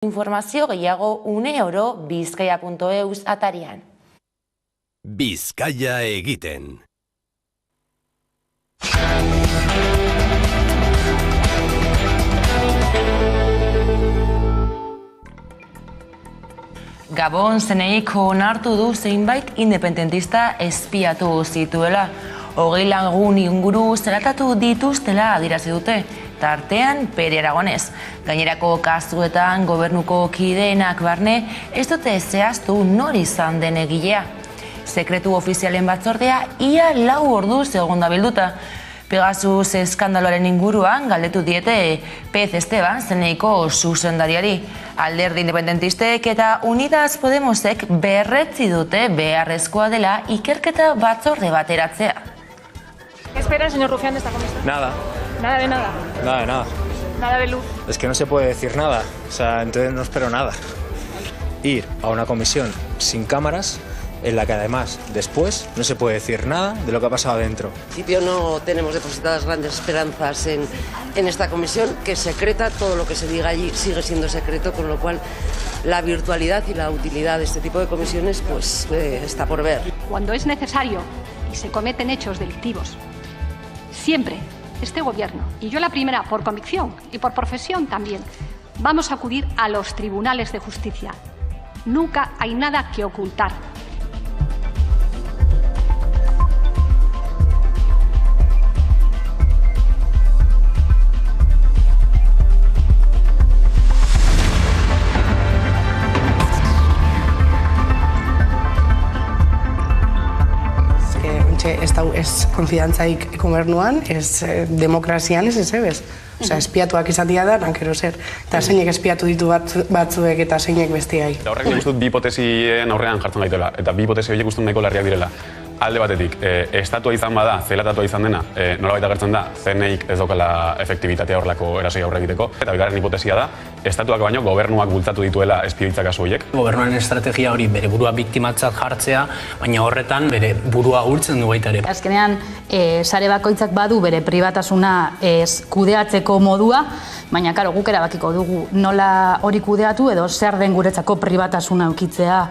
Informazio gehiago uneoro bizkaia.eus atarian. Bizkaia egiten. Gabon zeneik onartu du zeinbait independentista espiatu zituela. 20 lagun inguru zelatatu dituztela adierazi dute. Tartean Pere Aragonez. Gainerako kasuetan gobernuko kideenak barne ez dute zehaztu nor izan den egilea. Sekretu ofizialen batzordea ia 4 orduz egon da bilduta. Pegasus eskandaloaren inguruan galdetu diete Pez Esteban zeneiko zuzendariari. Alderdi independentistek eta Unidas Podemosek berretzi dute beharrezkoa dela ikerketa batzorde bat eratzea. ¿Qué espera el señor Rufián de esta comisión? Nada. Nada de nada. Nada de nada. Nada de luz. Es que no se puede decir nada. O sea, entonces no espero nada. Ir a una comisión sin cámaras, en la que además después no se puede decir nada de lo que ha pasado adentro. En principio no tenemos depositadas grandes esperanzas en esta comisión, que es secreta, todo lo que se diga allí sigue siendo secreto, con lo cual la virtualidad y la utilidad de este tipo de comisiones pues está por ver. Cuando es necesario y se cometen hechos delictivos, siempre este gobierno, y yo la primera por convicción y por profesión también, vamos a acudir a los tribunales de justicia. Nunca hay nada que ocultar. Ez konfidantzaik gobernuan, ez demokrazian, ez ebez. Osea, espiatuak izatea da, nankero zer. Eta zeinek espiatu ditu batzuek eta zeinek bestiai. Horrek nik uste dut bi hipotesien aurrean jartzen gaitela, eta bi hipotesi horiek uste nahiko larriak direla. Alde batetik, estatua izan bada, zelatatua izan dena, nolabait agertzen da, zeneik ez daukala efektibitatea horrelako erasoi aurre egiteko. Eta bigarren hipotesia da, estatuak baino gobernuak bultzatu dituela espioitza kasu horiek. Gobernuaren estrategia hori bere burua biktimatzat jartzea, baina horretan bere burua gultzen du baita ere. Azkenean, sare bakoitzak badu bere pribatasuna kudeatzeko modua, baina karo, guk erabakiko dugu nola hori kudeatu edo zer den guretzako pribatasuna ukitzea.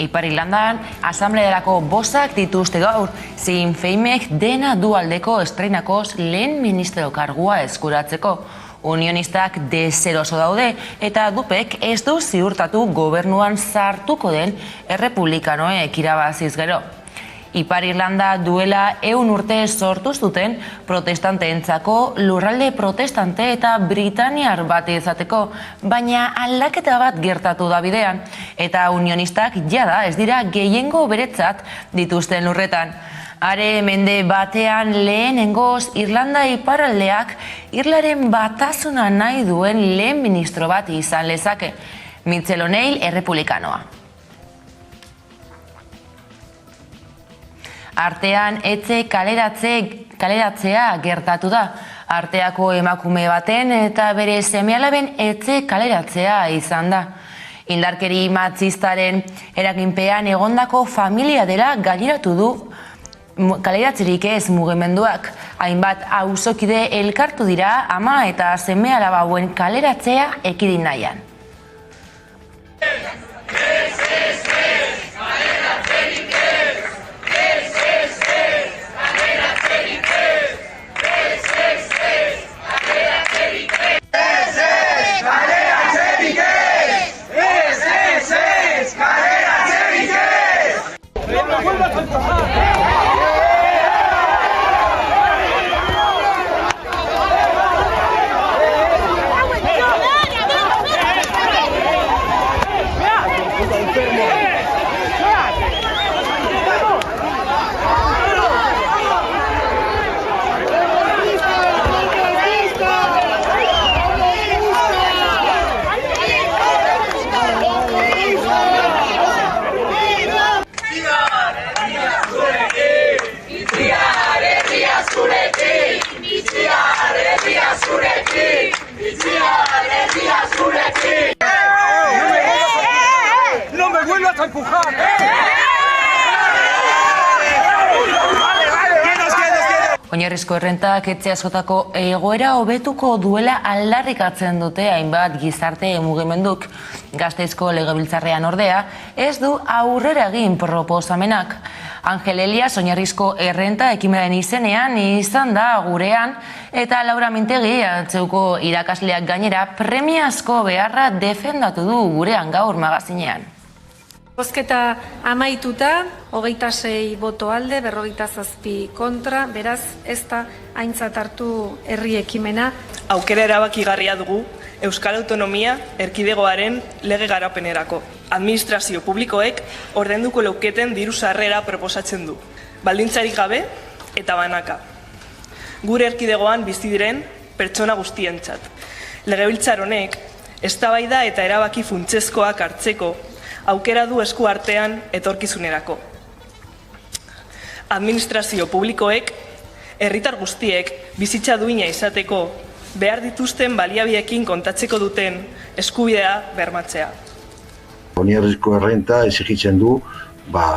Ipar Irlandan, asamblearako bozak dituzte gaur, Sinn Féinek dena du aldeko estreinakoz lehen ministro kargua eskuratzeko. Unionistak deseroso daude eta dupek ez du ziurtatu gobernuan sartuko den errepublikanoek irabaziz gero. Ipar Irlanda duela 100 urte sortu zuten protestanteentzako lurralde protestante eta britaniar bat izateko, baina aldaketa bat gertatu da bidean, eta unionistak jada ez dira gehiengo beretzat dituzten lurretan. Are mende batean lehenengoz Irlanda iparraldeak Irlaren batasuna nahi duen lehen ministro bat izan lezake, Michel O'Neill errepublikanoa. Artean etxe kaleratzea gertatu da. Arteako emakume baten eta bere seme-alaben etxe kaleratzea izan da. Indarkeri matxistaren eraginpean egondako familia dela gaineratu du kaleratzerik ez mugimenduak. Hainbat auzokide elkartu dira ama eta seme-alaba hauen kaleratzea ekidin nahian. Oinarrizko errentak etxe askotako egoera hobetuko duela aldarrikatzen dute hainbat gizarte mugimenduk. Gasteizko legebiltzarrean ordea ez du aurrera egin proposamenak. Angel Elias oinarrizko errenta ekimenaren izenean izan da gurean eta Laura Mintegi atzeuko irakasleak gainera premiazko beharra defendatu du gurean gaur magazinean. Bozketa amaituta, 26 boto alde, 47 kontra, beraz ez da aintzat hartu herri ekimena. Aukera erabakigarria dugu Euskal Autonomia erkidegoaren lege garapenerako. Administrazio publikoek ordainduko leuketen diru sarrera proposatzen du. Baldintzarik gabe eta banaka. Gure erkidegoan bizi diren pertsona guztientzat. Legebiltzar honek eztabaida eta erabaki funtsezkoak hartzeko aukera du esku artean etorkizunerako. Administrazio publikoek, herritar guztiek bizitza duina izateko behar dituzten baliabiekin kontatzeko duten eskubidea bermatzea. Oinarrizko errenta exigitzen du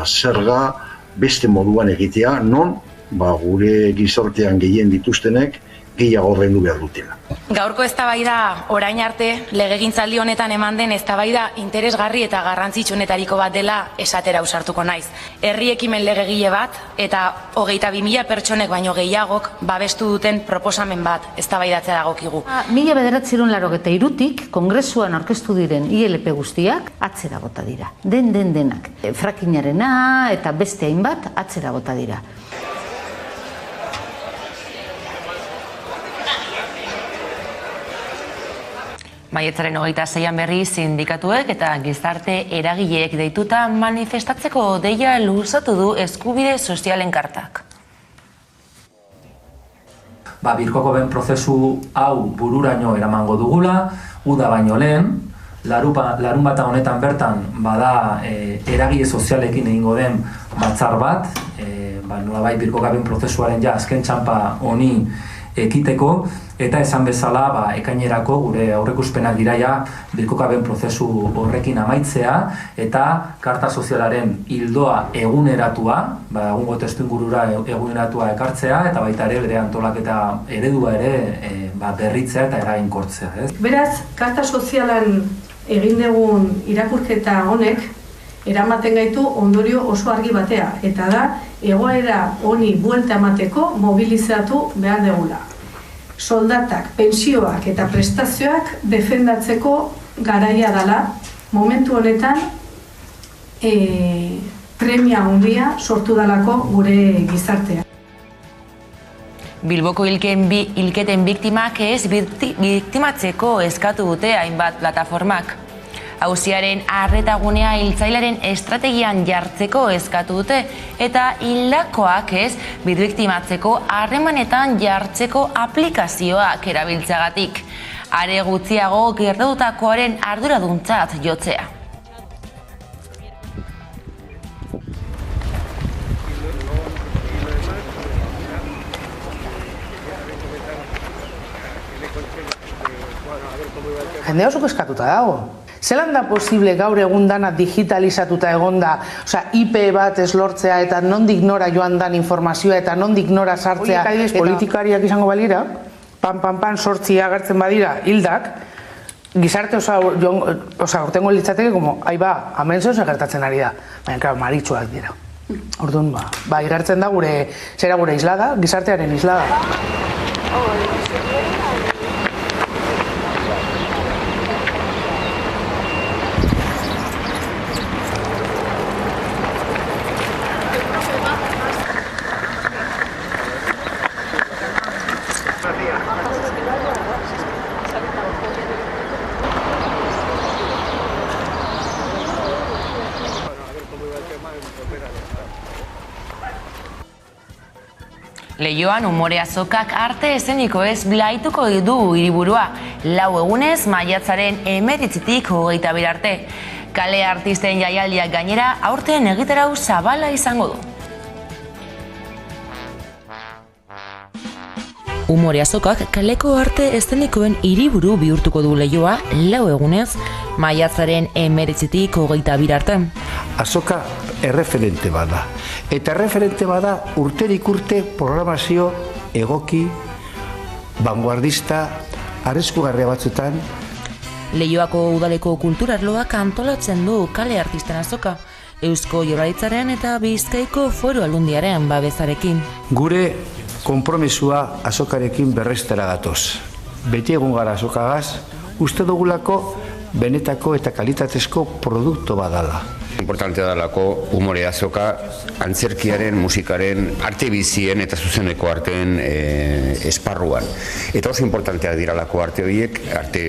zerga beste moduan egitea, non gure gizartean gehien dituztenek gehiago ordaindu behar dutela. Gaurko eztabaida orain arte legegintzaldi honetan eman den eztabaida interesgarri eta garrantzitsuenetariko bat dela esatera ausartuko naiz. Herri ekimen legegile bat eta 22.000 pertsonek baino gehiagok babestu duten proposamen bat eztabaidatzea dagokigu. 1983tik Kongresuan aurkeztu diren ILP guztiak atzera bota dira. Denak. Frakingarena eta beste hainbat atzera bota dira. Maiatzaren 26an berri sindikatuek eta gizarte eragileek deituta manifestatzeko deia luzatu du eskubide sozialen kartak. Birkokoben prozesu hau bururaino eramango dugula, uda baino lehen, larunbata honetan bertan bada eragile sozialekin egingo den batzar bat, nolabait Birkokoben prozesuaren azken txanpa honi ekiteko, eta esan bezala ekainerako gure aurreikuspenak dira Birkokoben prozesu horrekin amaitzea eta karta sozialaren ildoa eguneratua, egungo testuingurura eguneratua ekartzea eta baita ere bere antolaketa eredua ere berritzea eta eraginkortzea. Beraz, karta sozialan egin dugun irakurketa honek eramaten gaitu ondorio oso argi batea, eta da egoera honi buelta emateko mobilizatu behar dugula. Soldatak, pensioak eta prestazioak defendatzeko garaia dela, momentu honetan premia handia sortu dalako gure gizartea. Bilboko hilketen biktimak ez biktimatzeko eskatu dute hainbat plataformak. Auziaren arretagunea hiltzailaren estrategian jartzeko eskatu dute eta hildakoak ez biktimatzeko harremanetan jartzeko aplikazioak erabiltzeagatik. Are gutxiago gertatutakoaren arduraduntzat jotzea. Jende oso eskatuta dago. Zelan da posible gaur egun dana digitalizatuta egonda, IP bat ez lortzea eta nondik nora joan dan informazioa eta nondik nora sartzea. Politikariak izango balira, pan, sortzi agertzen badira, hildak, gizarte urtengo litzateke, hemen zeu gertatzen ari da. Baina, maritxuak dira. Orduan, igartzen da zera gure islada, gizartearen islada. Leioan umore azokak arte eszenikoez blaituko du hiriburua, 4 egunez maiatzaren 19tik 22 arte. Kale artisten jaialdiak gainera aurten egitarau zabala izango du. Umore azokak kaleko arte eszenikoen hiriburu bihurtuko du Leioa 4 egunez maiatzaren 19tik 22 arte. Azoka erreferente bada. Eta erreferente bada urterik urte programazio egoki, vanguardista, arriskugarria batzutan. Leioako udaleko kulturarloak antolatzen du kale artisten azoka, Eusko Jaurlaritzaren eta Bizkaiko Foru Aldundiaren babesarekin. Gure konpromisua azokarekin berrestera gatoz. Beti egun gara azokagaz, uste dugulako benetako eta kalitatezko produktu badala. Importantea dalako umore azoka antzerkiaren, musikaren, arte bizien eta zuzeneko arteen esparruan. Eta oso importanteak diralako arte horiek, arte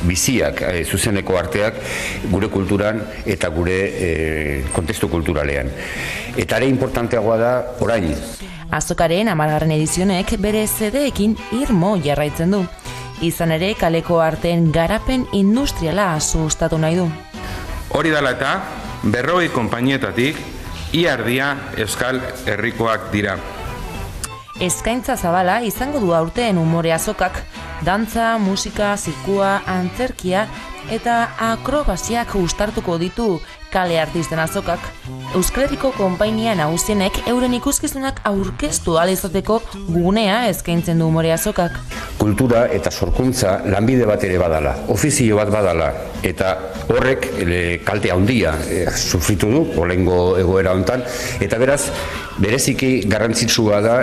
biziak, zuzeneko arteak gure kulturan eta gure kontestu kulturalean. Eta ere importanteagoa da orain. Azokaren 10. edizionek bere zedeekin irmo jarraitzen du. Izan ere kaleko arteen garapen industriala sustatu nahi du. Hori dela eta 40 konpainietatik ia erdia Euskal Herrikoak dira. Eskaintza zabala izango du aurten umore azokak, dantza, musika, zirkua, antzerkia eta akrobasiak uztartuko ditu kale artisten azokak. Euskal Herriko konpainia nagusienek euren ikuskizunak aurkeztu ahal izateko gunea eskaintzen du umore azokak. Kultura eta sorkuntza lanbide bat ere badala, ofizio bat badala, eta horrek kalte handia sufritu du, olengo egoera hontan, eta beraz, bereziki garrantzitsua da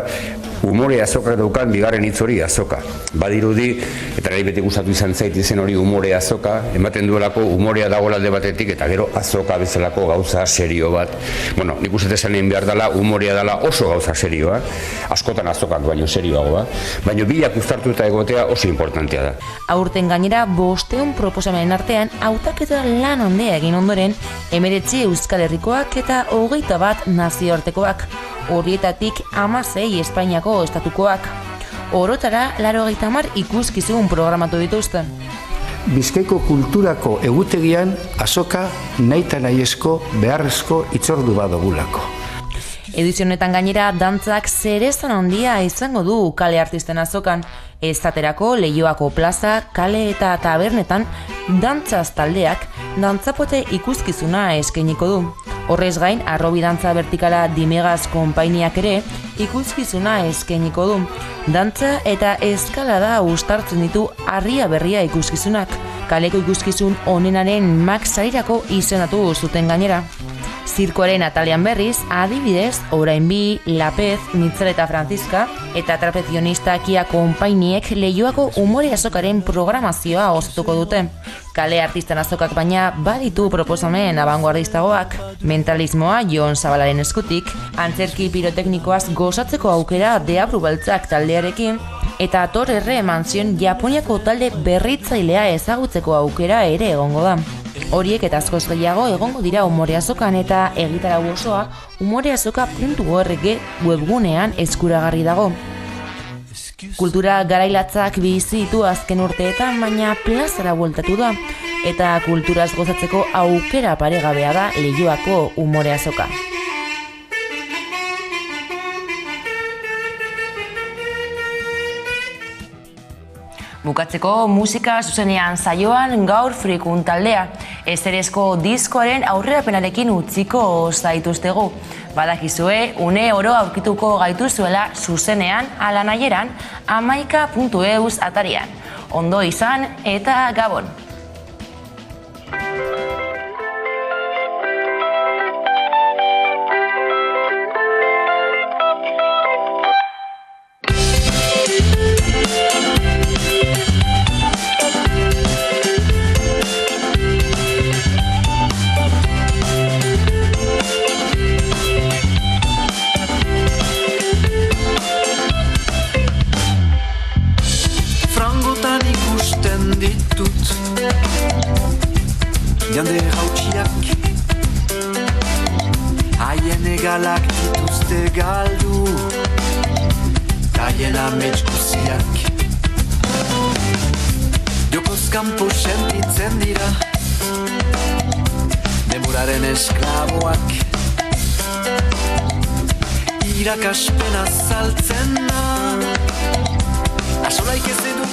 umore azokak daukan bigarren hitz hori azoka. Badirudi, eta nahi beti gustatu izan zait izen hori umore azoka, ematen duelako umorea dagoela alde batetik, eta gero azoka bezalako gauza serio bat. Bueno, nik uste esanen behar dela, umorea dela oso gauza serioa, askotan azokak baino serioagoa, baino bilak uztartuta egotea oso importantea da. Aurten gainera 500 proposamenen artean hautaketa lan handia egin ondoren 19 Euskal Herrikoak eta 21 nazioartekoak, horietatik 16 Espainiako estatukoak. Orotara 80 ikuskizun programatu dituzte. Bizkaiko kulturako egutegian azoka nahita nahiezko beharrezko itzordu badogulako. Edizionetan gainera dantzak zerezan handia izango du kale artisten azokan. Esaterako Leioako plaza, kale eta tabernetan dantzaz taldeak dantzapote ikuskizuna eskainiko du. Horrez gain, arrobi dantza vertikala Dimegaz konpainiak ere ikuskizuna eskainiko du. Dantza eta eskalada uztartzen ditu harria berria ikuskizunak. Kaleko ikuskizun onenaren Max sarirako izendatu zuten gainera. Zirkoaren atalean berriz, adibidez, orain bi, Lapez, Mitzel eta Franziska, eta trapezionista Kia konpainiek Leioako umore azokaren programazioa osatuko dute. Kale artisten azokak baina baditu proposamen abanguardistagoak. Mentalismoa Jon Zabalaren eskutik, antzerki piroteknikoaz gozatzeko aukera Deabru Beltzak taldearekin, eta Torre Mansion Japoniako talde berritzailea ezagutzeko aukera ere egongo da. Horiek eta askoz gehiago egongo dira umore azokan eta egitarau osoa umoreazoka.org webgunean eskuragarri dago. Kultura garailatzak bizi ditu azken urteetan, baina plazara bueltatu da, eta kulturaz gozatzeko aukera paregabea da Leioako umore azoka. Bukatzeko musika zuzenean saioan gaur Frikun taldea. Ezerezko diskoaren aurrerapenarekin utziko zaituztegu. Badakizue, une oro aurkituko gaituzuela zuzenean ala nahieran 11.eus atarian. Ondo izan eta gabon! Jende hautsiak haien egalak dituzte galdu haien amets guziak jokoz kanpo sentitzen dira demuraren esklaboak irakaspena saltzen da asolaik ez edu